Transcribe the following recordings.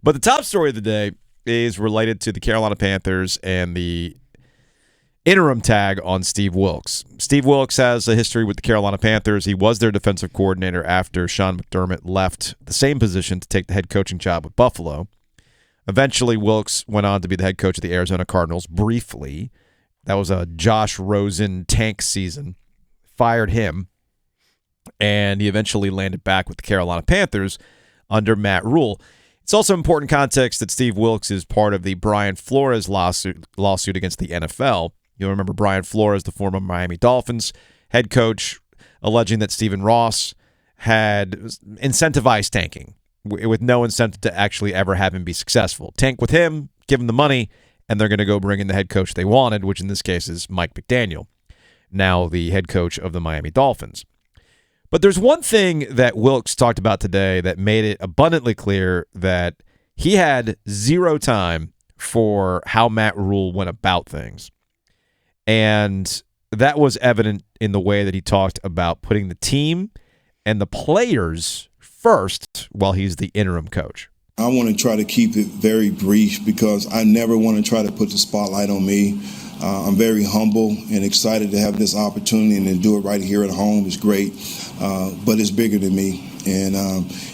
But the top story of the day is related to the Carolina Panthers and the interim tag on Steve Wilks. Steve Wilks has a history with the Carolina Panthers. He was their defensive coordinator after Sean McDermott left the same position to take the head coaching job with Buffalo. Eventually, Wilks went on to be the head coach of the Arizona Cardinals briefly. That was a Josh Rosen tank season. Fired him, and he eventually landed back with the Carolina Panthers under Matt Rhule. It's also important context that Steve Wilks is part of the Brian Flores lawsuit against the NFL. You'll remember Brian Flores, the former Miami Dolphins head coach, alleging that Stephen Ross had incentivized tanking with no incentive to actually ever have him be successful. Tank with him, give him the money, and they're going to go bring in the head coach they wanted, which in this case is Mike McDaniel, now the head coach of the Miami Dolphins. But there's one thing that Wilks talked about today that made it abundantly clear that he had zero time for how Matt Rhule went about things. And that was evident in the way that he talked about putting the team and the players first while he's the interim coach. I want to try to keep it very brief because I never want to try to put the spotlight on me. I'm very humble and excited to have this opportunity and to do it right here at home. It's great, but it's bigger than me. And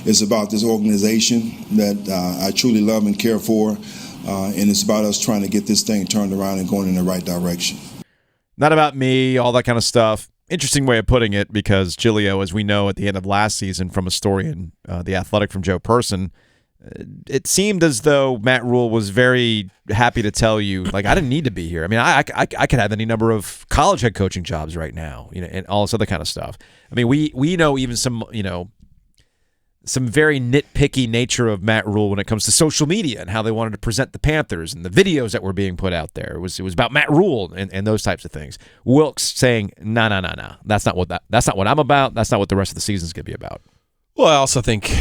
it's about this organization that I truly love and care for, and it's about us trying to get this thing turned around and going in the right direction. Not about me, all that kind of stuff. Interesting way of putting it, because Giglio, as we know at the end of last season from a story in The Athletic from Joe Person, it seemed as though Matt Rhule was very happy to tell you, like, I didn't need to be here. I mean, I could have any number of college head coaching jobs right now, and all this other kind of stuff. I mean, we know even some very nitpicky nature of Matt Rhule when it comes to social media and how they wanted to present the Panthers and the videos that were being put out there. It was about Matt Rhule and those types of things. Wilks saying, no. That's not what I'm about. That's not what the rest of the season is going to be about. Well, I also think,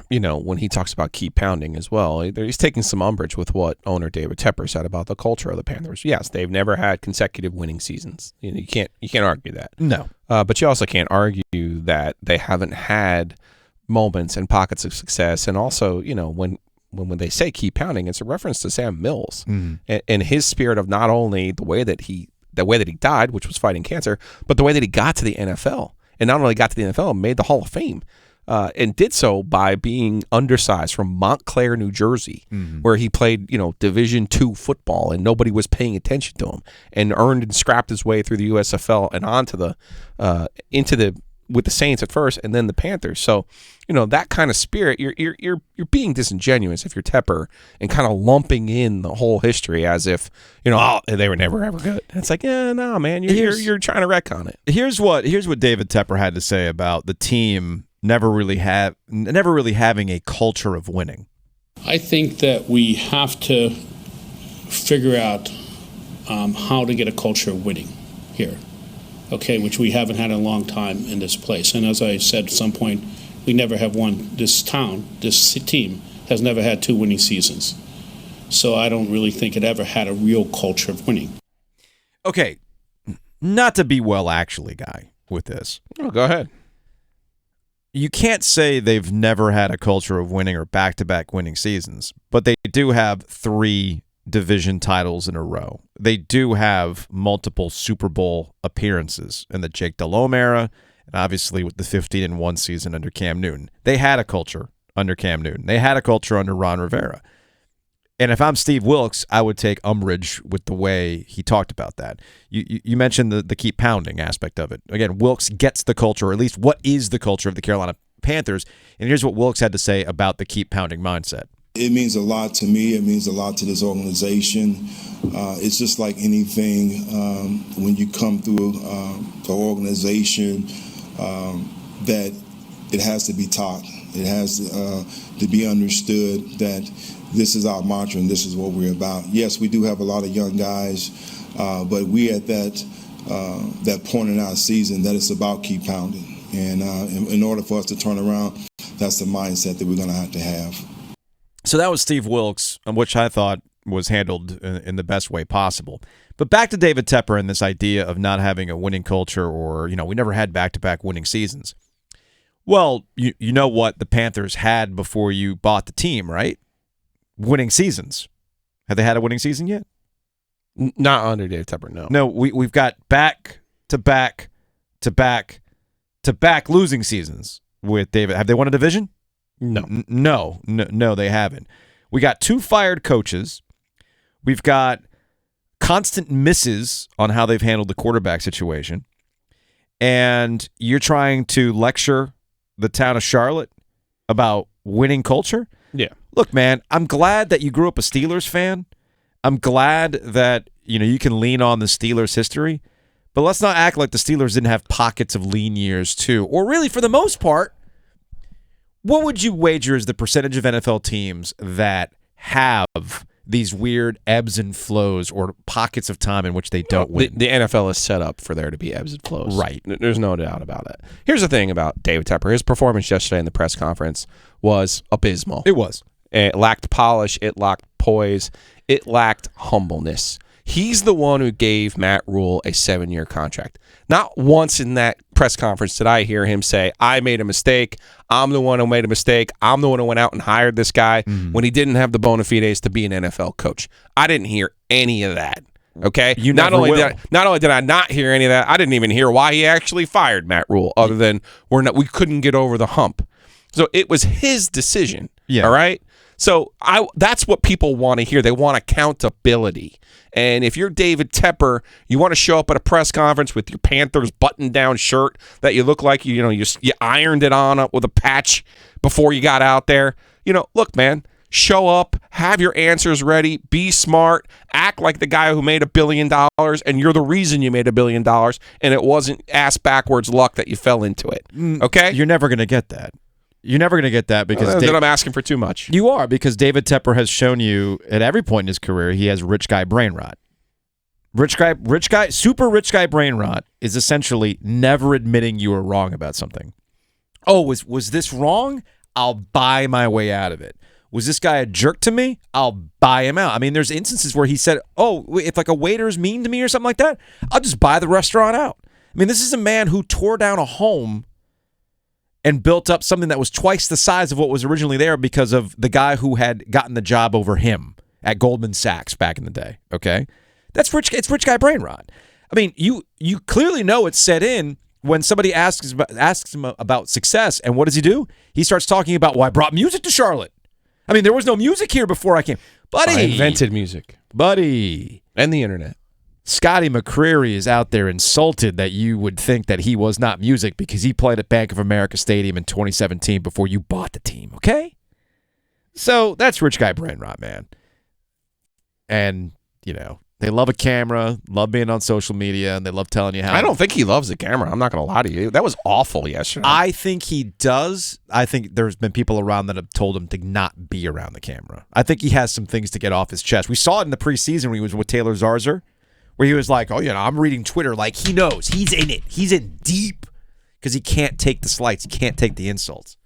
when he talks about keep pounding as well, he's taking some umbrage with what owner David Tepper said about the culture of the Panthers. Yes, they've never had consecutive winning seasons. You can't argue that. No. But you also can't argue that they haven't had moments and pockets of success. And also, when they say keep pounding, it's a reference to Sam Mills and his spirit of not only the way that he died, which was fighting cancer, but the way that he got to the NFL. And not only got to the NFL, made the Hall of Fame. And did so by being undersized from Montclair, New Jersey, where he played, Division II football, and nobody was paying attention to him, and earned and scrapped his way through the USFL and onto with the Saints at first, and then the Panthers. So, that kind of spirit, you're being disingenuous if you're Tepper and kind of lumping in the whole history as if they were never ever good. And it's like, no, man, you're trying to retcon it. Here's what David Tepper had to say about the team never really having a culture of winning. I think that we have to figure out how to get a culture of winning here, okay, which we haven't had in a long time in this place. And as I said at some point, we never have won. This team has never had 2 winning seasons. So I don't really think it ever had a real culture of winning. Okay, not to be actually guy with this. Oh, go ahead. You can't say they've never had a culture of winning or back-to-back winning seasons, but they do have 3 division titles in a row. They do have multiple Super Bowl appearances in the Jake Delhomme era, and obviously with the 15-1 season under Cam Newton. They had a culture under Cam Newton. They had a culture under Ron Rivera. And if I'm Steve Wilks, I would take umbrage with the way he talked about that. You mentioned the keep pounding aspect of it. Again, Wilks gets the culture, or at least what is the culture of the Carolina Panthers. And here's what Wilks had to say about the keep pounding mindset. It means a lot to me. It means a lot to this organization. It's just like anything when you come through the organization that it has to be taught. It has to be understood that this is our mantra and this is what we're about. Yes, we do have a lot of young guys, but we at that point in our season that it's about keep pounding. And in order for us to turn around, that's the mindset that we're going to have. So that was Steve Wilks, which I thought was handled in the best way possible. But back to David Tepper and this idea of not having a winning culture, or, we never had back-to-back winning seasons. Well, you know what the Panthers had before you bought the team, right? winning seasons. Have they had a winning season yet? Not under Dave Tepper, no. No, we've got back to back to back to back losing seasons with David. Have they won a division? No. No, they haven't. We got 2 fired coaches. We've got constant misses on how they've handled the quarterback situation. And you're trying to lecture the town of Charlotte about winning culture? Yeah. Look, man, I'm glad that you grew up a Steelers fan. I'm glad that you can lean on the Steelers' history. But let's not act like the Steelers didn't have pockets of lean years too. Or really, for the most part, what would you wager is the percentage of NFL teams that have these weird ebbs and flows or pockets of time in which they don't win? The NFL is set up for there to be ebbs and flows. Right. There's no doubt about it. Here's the thing about David Tepper. His performance yesterday in the press conference was abysmal. It was. It lacked polish. It lacked poise. It lacked humbleness. He's the one who gave Matt Rhule a 7-year contract. Not once in that press conference did I hear him say, I made a mistake. I'm the one who made a mistake. I'm the one who went out and hired this guy when he didn't have the bona fides to be an NFL coach. I didn't hear any of that. Okay? Not only did I not hear any of that, I didn't even hear why he actually fired Matt Rhule, other than we couldn't get over the hump. So it was his decision. Yeah. All right? So that's what people want to hear. They want accountability. And if you're David Tepper, you want to show up at a press conference with your Panthers button-down shirt that you look like you ironed it on up with a patch before you got out there. Look, man, show up, have your answers ready, be smart, act like the guy who made $1 billion, and you're the reason you made $1 billion, and it wasn't ass-backwards luck that you fell into it. Okay? You're never going to get that. You're never going to get that because then I'm asking for too much. You are, because David Tepper has shown you at every point in his career he has rich guy brain rot. Super rich guy brain rot is essentially never admitting you were wrong about something. Oh, was this wrong? I'll buy my way out of it. Was this guy a jerk to me? I'll buy him out. I mean, there's instances where he said, oh, if like a waiter's mean to me or something like that, I'll just buy the restaurant out. I mean, this is a man who tore down a home and built up something that was twice the size of what was originally there because of the guy who had gotten the job over him at Goldman Sachs back in the day. Okay, it's rich guy brain rot. I mean, you clearly know it's set in when somebody asks him about success, and what does he do? He starts talking about, well, I brought music to Charlotte. I mean, there was no music here before I came, buddy. I invented music, buddy, and the internet. Scotty McCreery is out there insulted that you would think that he was not music because he played at Bank of America Stadium in 2017 before you bought the team, okay? So that's rich guy brain rot, man. And, they love a camera, love being on social media, and they love telling you how. I don't think he loves the camera. I'm not going to lie to you. That was awful yesterday. I think he does. I think there's been people around that have told him to not be around the camera. I think he has some things to get off his chest. We saw it in the preseason when he was with Taylor Zarzour, where he was like, oh, I'm reading Twitter. Like, he knows. He's in it. He's in deep because he can't take the slights. He can't take the insults.